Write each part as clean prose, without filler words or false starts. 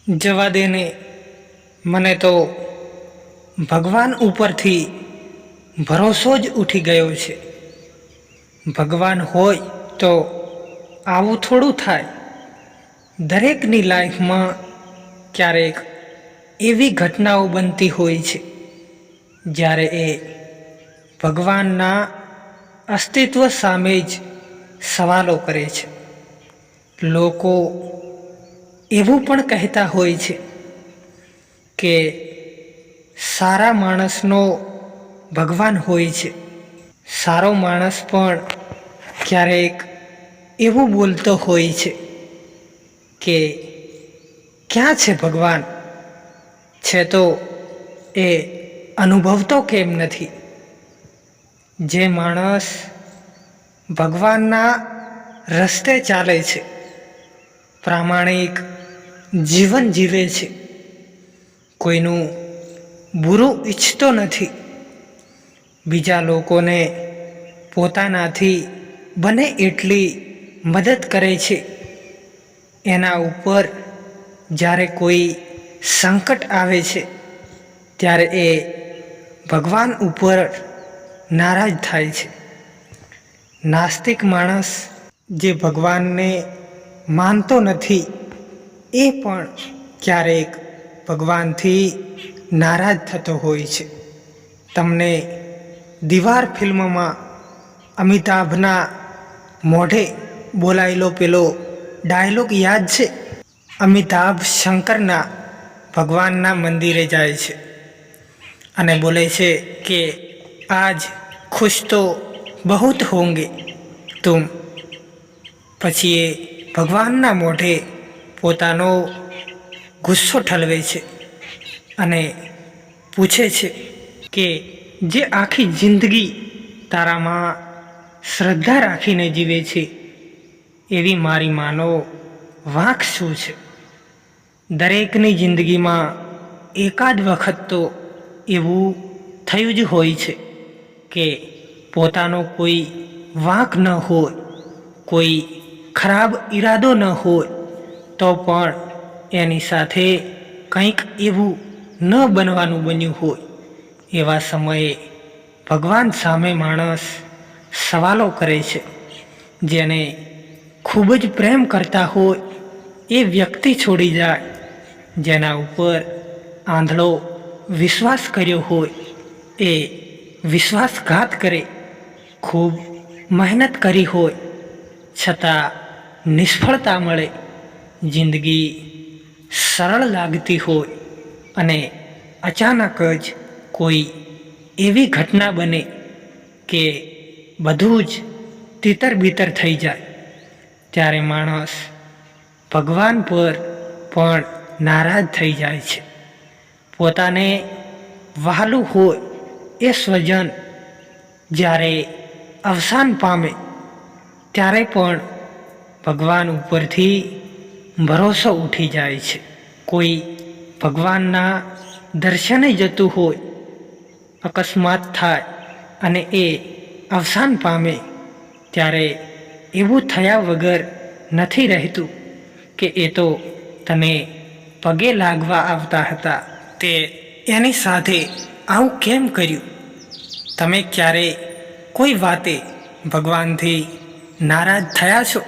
જવા દેને, મને તો ભગવાન ઉપરથી ભરોસો જ ઉઠી ગયો છે. ભગવાન હોય તો આવું થોડું થાય. દરેકની લાઈફમાં ક્યારેક એવી ઘટનાઓ બનતી હોય છે જ્યારે એ ભગવાનના અસ્તિત્વ સામે જ સવાલો કરે છે. લોકો એવું પણ કહેતા હોય છે કે સારા માણસનો ભગવાન હોય છે. સારો માણસ પણ ક્યારેક એવું બોલતો હોય છે કે ક્યાં છે ભગવાન? છે તો એ અનુભવતો કેમ નથી? જે માણસ ભગવાનના રસ્તે ચાલે છે, પ્રામાણિક જીવન જીવે છે, કોઈનું બુરું ઈચ્છતો નથી, બીજા લોકોને પોતાનાથી બને એટલી મદદ કરે છે, એના ઉપર જ્યારે કોઈ સંકટ આવે છે ત્યારે એ ભગવાન ઉપર નારાજ થાય છે. નાસ્તિક માણસ જે ભગવાનને માનતો નથી એ પણ ક્યારેક ભગવાનથી નારાજ થતો હોય છે. તમને દીવાર ફિલ્મમાં અમિતાભના મોઢે બોલાયેલો પેલો ડાયલોગ યાદ છે? અમિતાભ શંકરના ભગવાનના મંદિરે જાય છે અને બોલે છે કે આજ ખુશ તો બહુત હોંગે તુમ. પછી એ ભગવાનના મોઢે પોતાનો ગુસ્સો ઠલવે છે અને પૂછે છે કે જે આખી જિંદગી તારામાં શ્રદ્ધા રાખીને જીવે છે એવી મારી માનો વાંક શું છે? દરેકની જિંદગીમાં એકાદ વખત તો એવું થયું જ હોય છે કે પોતાનો કોઈ વાંક ન હોય, કોઈ ખરાબ ઈરાદો ન હોય, તો પણ એની સાથે કંઈક એવું ન બનવાનું બન્યું હોય. એવા સમયે ભગવાન સામે માણસ સવાલો કરે છે. જેને ખૂબ જ પ્રેમ કરતા હોય એ વ્યક્તિ છોડી જાય, જેના ઉપર આંધળો વિશ્વાસ કર્યો હોય એ વિશ્વાસઘાત કરે, ખૂબ મહેનત કરી હોય છતાં નિષ્ફળતા મળે, જિંદગી સરળ લાગતી હોય અને અચાનક જ કોઈ એવી ઘટના બને કે બધું જ તિતર બિતર થઈ જાય, ત્યારે માણસ ભગવાન પર પણ નારાજ થઈ જાય છે. પોતાને વહાલું હોય એ સ્વજન જ્યારે અવસાન પામે ત્યારે પણ ભગવાન ઉપરથી ભરોસો ઉઠી જાય છે. કોઈ ભગવાનના દર્શને જતું હોય, અકસ્માત થાય અને એ અવસાન પામે ત્યારે એવું થયા વગર નથી રહેતું કે એ તો તને પગે લાગવા આવતા હતા, તે એની સાથે આવું કેમ કર્યું? તમે ક્યારે કોઈ વાતે ભગવાનથી નારાજ થયા છો?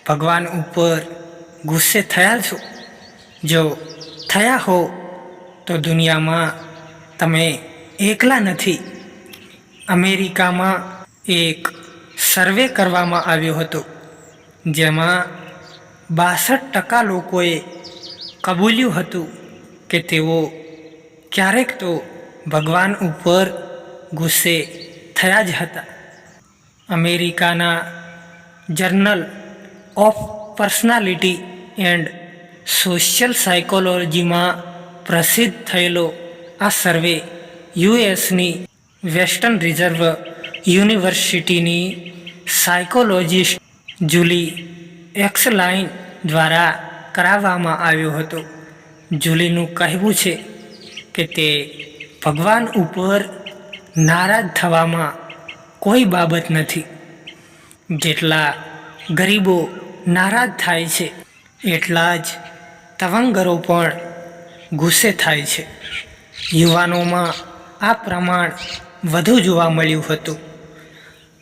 ભગવાન ઉપર ગુસ્સે થયા છો? જો થયા હો તો દુનિયામાં તમે એકલા નથી. અમેરિકામાં એક સર્વે કરવામાં આવ્યો હતો જેમાં 62% લોકોએ કબૂલ્યું હતું કે તેઓ ક્યારેક તો ભગવાન ઉપર ગુસ્સે થયા જ હતા. અમેરિકાના Journal of Personality and Social સાયકોલોજીમાં પ્રસિદ્ધ થયેલો આ સર્વે યુએસની વેસ્ટર્ન રિઝર્વ યુનિવર્સિટીની સાયકોલોજિસ્ટ જુલી એક્સલાઇન દ્વારા કરાવવામાં આવ્યો હતો. જુલીનું કહેવું છે કે તે ભગવાન ઉપર નારાજ થવામાં કોઈ બાબત નથી. જેટલા ગરીબો નારાજ થાય છે એટલા જ તવંગરો પણ ગુસ્સે થાય છે. યુવાનોમાં આ પ્રમાણ વધુ જોવા મળ્યું હતું.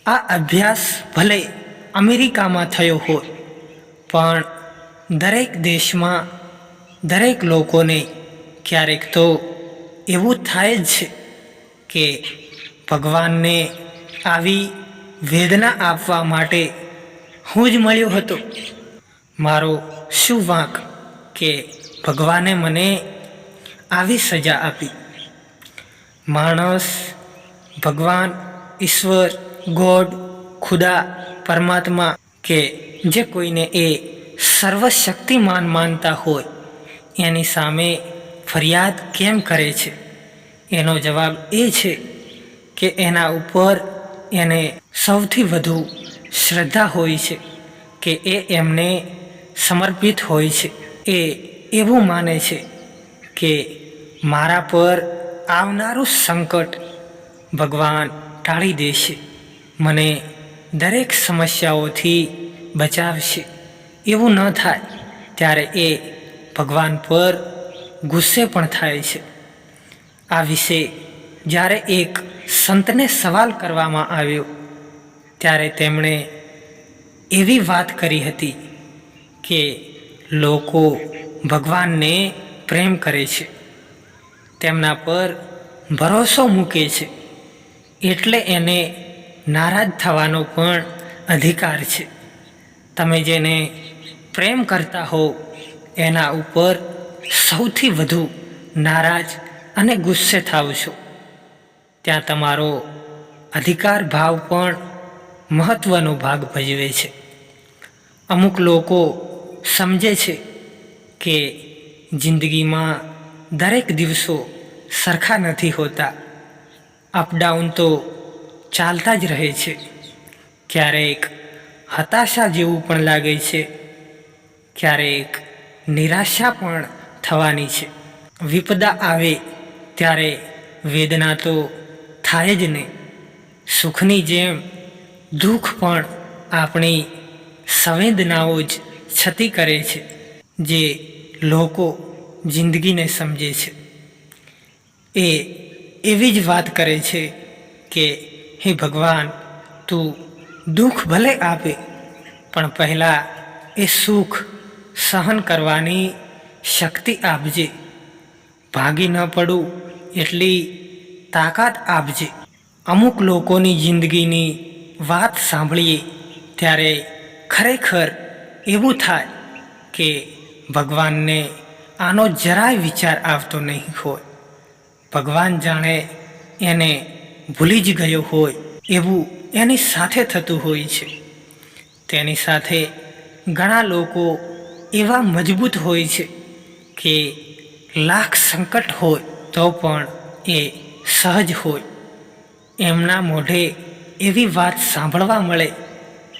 આ અભ્યાસ ભલે અમેરિકામાં થયો હોય, પણ દરેક દેશમાં દરેક લોકોને ક્યારેક તો એવું થાય જ છે કે ભગવાનને આવી વેદના આપવા માટે હું જ મળ્યો હતો. મારો શું વાંક કે ભગવાને મને આવી સજા આપી. માણસ, ભગવાન, ઈશ્વર, ગોડ, ખુદા, પરમાત્મા કે જે કોઈને એ સર્વશક્તિમાન માનતા હોય એની સામે ફરિયાદ કેમ કરે છે? એનો જવાબ એ છે કે એના ઉપર એને સૌથી વધુ શ્રદ્ધા હોય છે કે એ એમને સમર્પિત હોય છે. એ એવું માને છે કે મારા પર આવનારું સંકટ ભગવાન ટાળી દેશે, મને દરેક સમસ્યાઓથી બચાવશે. એવું ન થાય ત્યારે એ ભગવાન પર ગુસ્સે પણ થાય છે. આ વિશે જ્યારે એક સંતને સવાલ કરવામાં આવ્યો ત્યારે તેમણે એવી વાત કરી હતી કે લોકો ભગવાનને પ્રેમ કરે છે, તેમના પર ભરોસો મૂકે છે, એટલે એને નારાજ થવાનો પણ અધિકાર છે. તમે જેને પ્રેમ કરતા હો એના ઉપર સૌથી વધુ નારાજ અને ગુસ્સે થાવ છો, ત્યાં તમારો અધિકાર ભાવ પણ મહત્ત્વનો ભાગ ભજવે છે. અમુક લોકો સમજે છે કે જિંદગીમાં દરેક દિવસો સરખા નથી હોતા, અપડાઉન તો ચાલતા જ રહે છે. ક્યારેક હતાશા જેવું પણ લાગે છે, ક્યારેક નિરાશા પણ થવાની છે. વિપદા આવે ત્યારે વેદના તો થાય જ ને. સુખની જેમ દુઃખ પણ આપણી સંવેદનાઓ જ છતી કરે છે. જે લોકો જિંદગીને સમજે છે એ એવી જ વાત કરે છે કે હે ભગવાન, તું દુઃખ ભલે આપે પણ પહેલાં એ સુખ સહન કરવાની શક્તિ આપજે, ભાગી ન પડું એટલી તાકાત આપજે. અમુક લોકોની જિંદગીની વાત સાંભળીએ ત્યારે ખરેખર એવું થાય કે ભગવાનને આનો જરાય વિચાર આવતો નહીં હોય. ભગવાન જાણે એને ભૂલી જ ગયો હોય એવું એની સાથે થતું હોય છે. તેની સાથે ઘણા લોકો એવા મજબૂત હોય છે કે લાખ સંકટ હોય તો પણ એ સહજ હોય. એમના મોઢે એવી વાત સાંભળવા મળે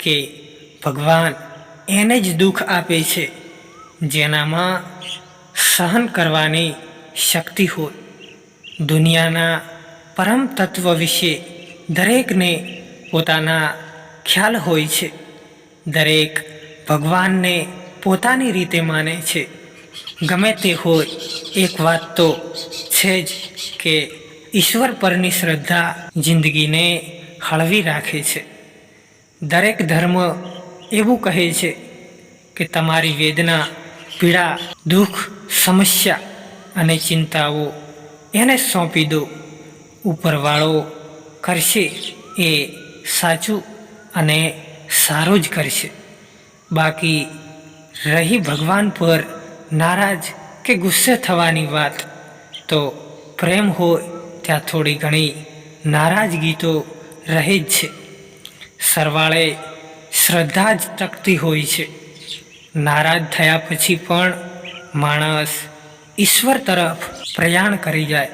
કે ભગવાન એને જ દુઃખ આપે છે જેનામાં સહન કરવાની શક્તિ હોય. દુનિયાના પરમ તત્વ વિશે દરેકને પોતાના ખ્યાલ હોય છે. દરેક ભગવાનને પોતાની રીતે માને છે. ગમે તે હોય, એક વાત તો છે જ કે ઈશ્વર પરની શ્રદ્ધા જિંદગીને હળવી રાખે છે. દરેક ધર્મ એવું કહે છે કે તમારી વેદના, પીડા, દુઃખ, સમસ્યા અને ચિંતાઓ એને સોંપી દો. ઉપરવાળો કરશે એ સાચું અને સારું જ કરશે. બાકી રહી ભગવાન પર નારાજ કે ગુસ્સે થવાની વાત, તો પ્રેમ હોય ત્યાં થોડી ઘણી નારાજગી તો રહે જ છે. સરવાળે શ્રદ્ધા જ ટકતી હોય છે. નારાજ થયા પછી પણ માણસ ઈશ્વર તરફ પ્રયાણ કરી જાય